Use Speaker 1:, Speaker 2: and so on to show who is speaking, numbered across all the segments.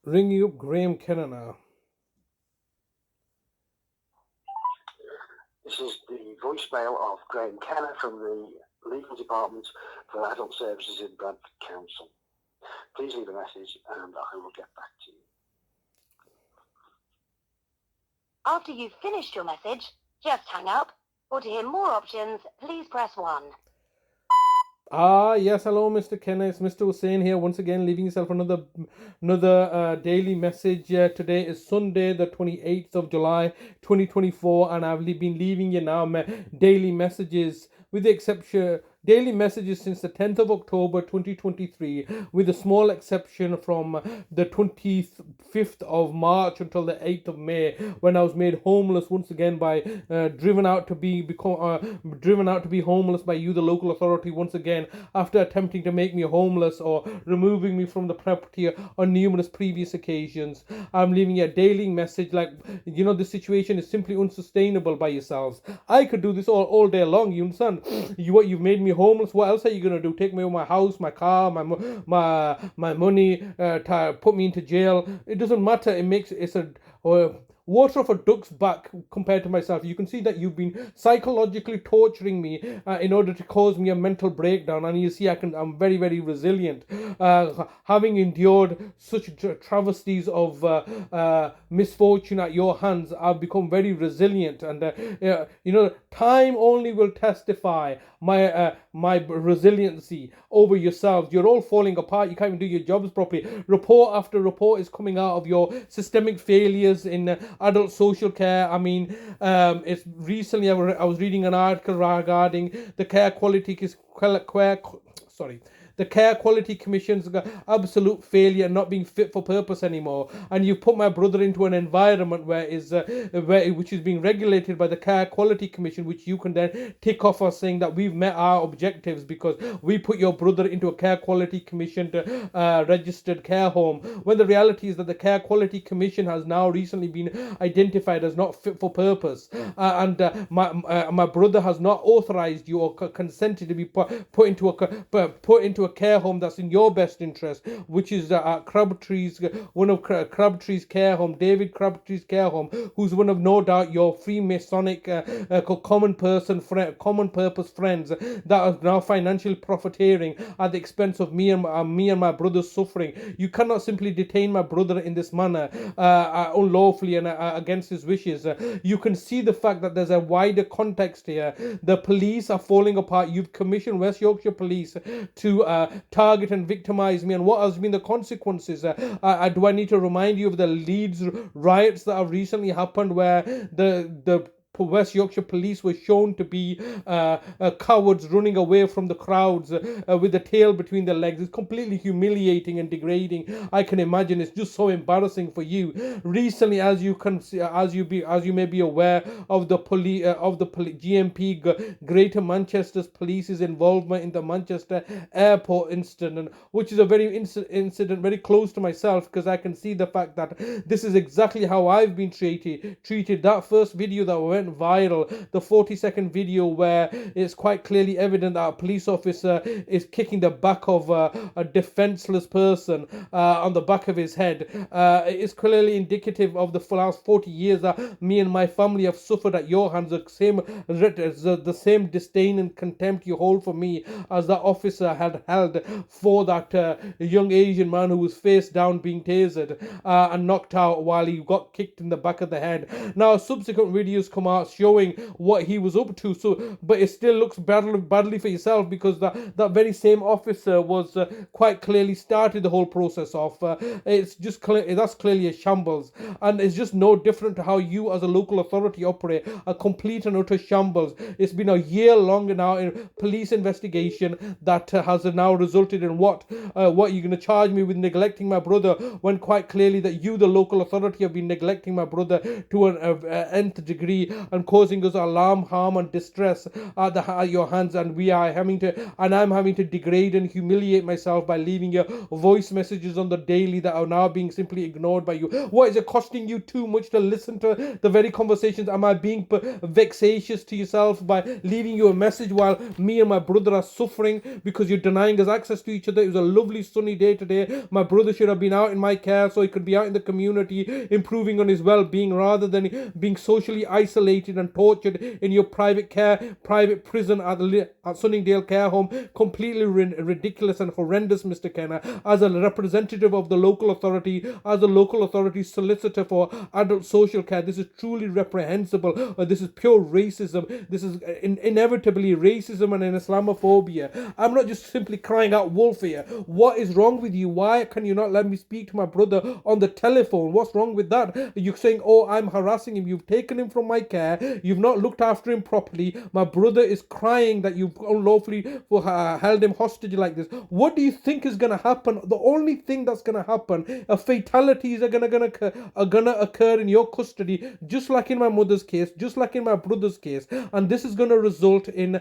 Speaker 1: Ringing up Graeme Kenna now.
Speaker 2: This is the voicemail of Graeme Kenna from the Legal Department for Adult Services in Bradford Council. Please leave a message and I will get back to you.
Speaker 3: After you've finished your message, just hang up. Or to hear more options, please press 1.
Speaker 1: Yes, hello, Mr. Kenna. It's Mr. Hussain here once again, leaving yourself another daily message. Today is Sunday, the 28th of July, 2024, and I've been leaving you now daily messages, with the exception daily messages since the 10th of October 2023, with a small exception from the 25th of March until the 8th of May, when I was made homeless once again by driven out to be homeless by you, the local authority, once again, after attempting to make me homeless or removing me from the property on numerous previous occasions. I'm leaving you a daily message like, the situation is simply unsustainable by yourselves. I could do this all day long, you understand? You've made me homeless. What else are you gonna do? Take me away my house, my car, my money, put me into jail? It doesn't matter. It's a water off a duck's back compared to myself. You can see that you've been psychologically torturing me in order to cause me a mental breakdown, and you see I'm very, very resilient. Having endured such travesties of misfortune at your hands, I've become very resilient, and time only will testify my resiliency over yourselves. You're all falling apart. You can't even do your jobs properly. Report after report is coming out of your systemic failures in adult social care. I mean, it's recently I was reading an article regarding the the Care Quality Commission's absolute failure, not being fit for purpose anymore. And you put my brother into an environment which is being regulated by the Care Quality Commission, which you can then tick off as saying that we've met our objectives because we put your brother into a Care Quality Commission registered care home. When the reality is that the Care Quality Commission has now recently been identified as not fit for purpose, and my brother has not authorized you or consented to be put into a care home that's in your best interest, which is Crabtree's, one of Crabtree's care home, David Crabtree's care home, who's one of no doubt your Freemasonic common purpose friends that are now financially profiteering at the expense of me and my brother's suffering. You cannot simply detain my brother in this manner unlawfully and against his wishes. You can see the fact that there's a wider context here. The police are falling apart. You've commissioned West Yorkshire Police to target and victimize me, and what has been the consequences? Do I need to remind you of the Leeds riots that have recently happened, where the West Yorkshire Police were shown to be cowards running away from the crowds with the tail between their legs? It's completely humiliating and degrading. I can imagine it's just so embarrassing for you. Recently, as you may be aware of the GMP Greater Manchester's police's involvement in the Manchester airport incident, which is a very incident very close to myself, because I can see the fact that this is exactly how I've been treated. That first video that went viral, the 40-second video where it's quite clearly evident that a police officer is kicking the back of a defenseless person on the back of his head, is clearly indicative of the last 40 years that me and my family have suffered at your hands. The same disdain and contempt you hold for me as that officer had held for that young Asian man who was face down being tasered and knocked out while he got kicked in the back of the head. Now, subsequent videos come out showing what he was up to, but it still looks badly for yourself, because that very same officer was quite clearly started the whole process off. It's just that's clearly a shambles, and it's just no different to how you as a local authority operate. A complete and utter shambles. It's been a year long now in police investigation that has now resulted in what you're going to charge me with neglecting my brother, when quite clearly that you, the local authority, have been neglecting my brother to an nth degree. and causing us alarm, harm, and distress at your hands, and I'm having to degrade and humiliate myself by leaving your voice messages on the daily that are now being simply ignored by you. What is it costing you too much to listen to the very conversations? Am I being vexatious to yourself by leaving you a message while me and my brother are suffering because you're denying us access to each other? It was a lovely sunny day today. My brother should have been out in my care so he could be out in the community improving on his well-being rather than being socially isolated and tortured in your private prison at Sunningdale care home. Completely ridiculous and horrendous, Mr. Kenna. As a representative of the local authority, as a local authority solicitor for adult social care, this is truly reprehensible. This is pure racism. This is inevitably racism and Islamophobia. I'm not just simply crying out wolf here. What is wrong with you? Why can you not let me speak to my brother on the telephone? What's wrong with that? You're saying, oh, I'm harassing him. You've taken him from my care. You've not looked after him properly. My brother is crying that you've unlawfully held him hostage like this. What do you think is going to happen? The only thing that's going to happen, fatalities are going to occur in your custody, just like in my mother's case, just like in my brother's case, and this is going to result in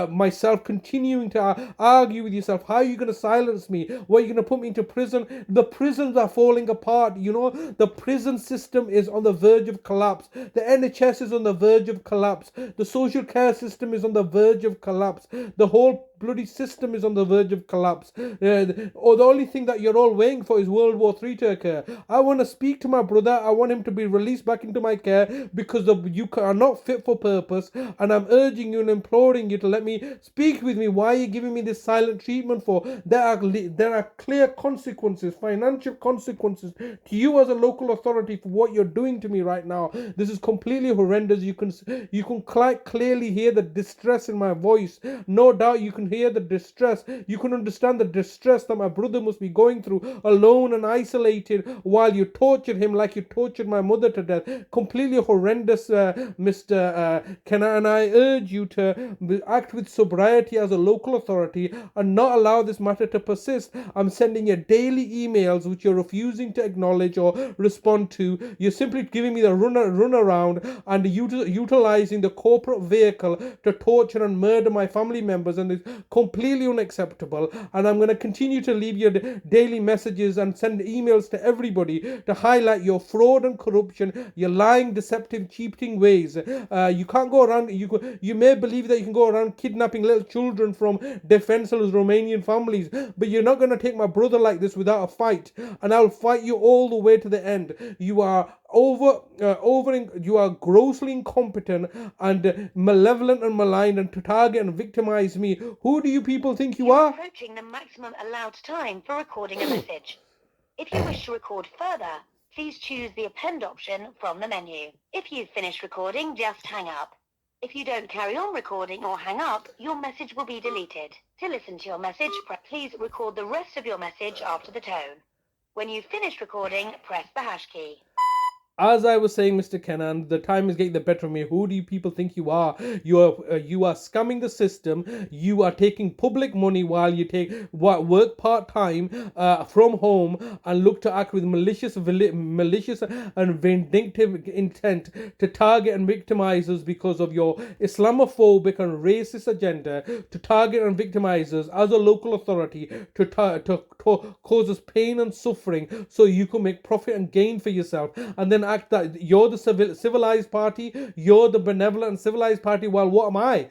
Speaker 1: myself continuing to argue with yourself. How are you going to silence me? What, are you going to put me into prison? The prisons are falling apart. You know, the prison system is on the verge of collapse. The NHS is on the verge of collapse. The social care system is on the verge of collapse. The whole bloody system is on the verge of collapse. The only thing that you're all waiting for is World War III to occur. I want to speak to my brother. I want him to be released back into my care because you are not fit for purpose, and I'm urging you and imploring you to let me speak with me. Why are you giving me this silent treatment for? There are clear consequences, financial consequences to you as a local authority for what you're doing to me right now. This is completely horrendous. You can quite clearly hear the distress in my voice. No doubt you can hear the distress. You can understand the distress that my brother must be going through, alone and isolated, while you tortured him like you tortured my mother to death. Completely horrendous, Mr. Kenna, and I urge you to act with sobriety as a local authority and not allow this matter to persist. I'm sending you daily emails which you're refusing to acknowledge or respond to. You're simply giving me the run around and utilizing the corporate vehicle to torture and murder my family members, and it's completely unacceptable. And I'm going to continue to leave your daily messages and send emails to everybody to highlight your fraud and corruption, your lying, deceptive, cheating ways. You can't go around, you may believe that you can go around kidnapping little children from defenseless Romanian families, but you're not going to take my brother like this without a fight, and I'll fight you all the way to the end. You are you are grossly incompetent and malevolent and malign, and to target and victimize me. Who do you people think you are?
Speaker 3: Approaching the maximum allowed time for recording a message. If you wish to record further, please choose the append option from the menu. If you've finished recording, just hang up. If you don't carry on recording or hang up, your message will be deleted. To listen to your message, please record the rest of your message after the tone. When you've finished recording, press the hash key.
Speaker 1: As I was saying, Mr. Kenna, the time is getting the better of me. Who do you people think you are? You are scamming the system. You are taking public money while you work part-time from home and look to act with malicious and vindictive intent to target and victimize us because of your Islamophobic and racist agenda, to target and victimize us as a local authority, to cause us pain and suffering so you can make profit and gain for yourself, and then act that you're the civilized party, you're the benevolent and civilized party. Well, what am I?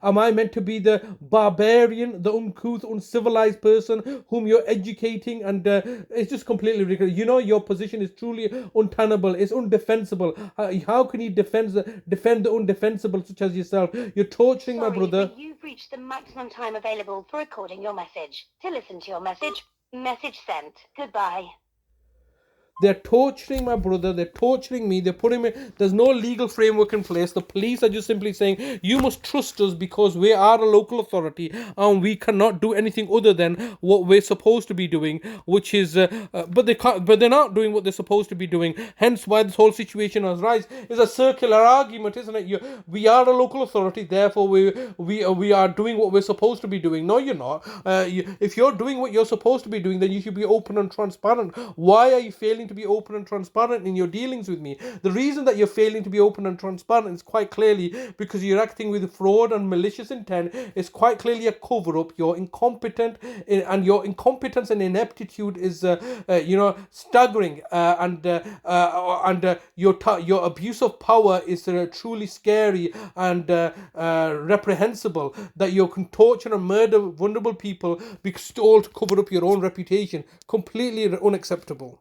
Speaker 1: Am I meant to be the barbarian, the uncouth, uncivilized person whom you're educating? And it's just completely ridiculous. You know, your position is truly untenable. It's undefensible. How can you defend the undefensible such as yourself? You're torturing my brother.
Speaker 3: But you've reached the maximum time available for recording your message. To listen to your message sent. Goodbye.
Speaker 1: They're torturing my brother. They're torturing me. They're putting me. There's no legal framework in place. The police are just simply saying, you must trust us because we are a local authority and we cannot do anything other than what we're supposed to be doing, which is, but they're not doing what they're supposed to be doing. Hence why this whole situation has arisen. It's a circular argument, isn't it? We are a local authority, therefore we are doing what we're supposed to be doing. No, you're not. If you're doing what you're supposed to be doing, then you should be open and transparent. Why are you failing failing to be open and transparent in your dealings with me. The reason that you're failing to be open and transparent is quite clearly because you're acting with fraud and malicious intent. It's quite clearly a cover-up. You're incompetent, and your incompetence and ineptitude is, staggering. And your abuse of power is truly scary and reprehensible. That you can torture and murder vulnerable people because all to cover up your own reputation. Completely unacceptable.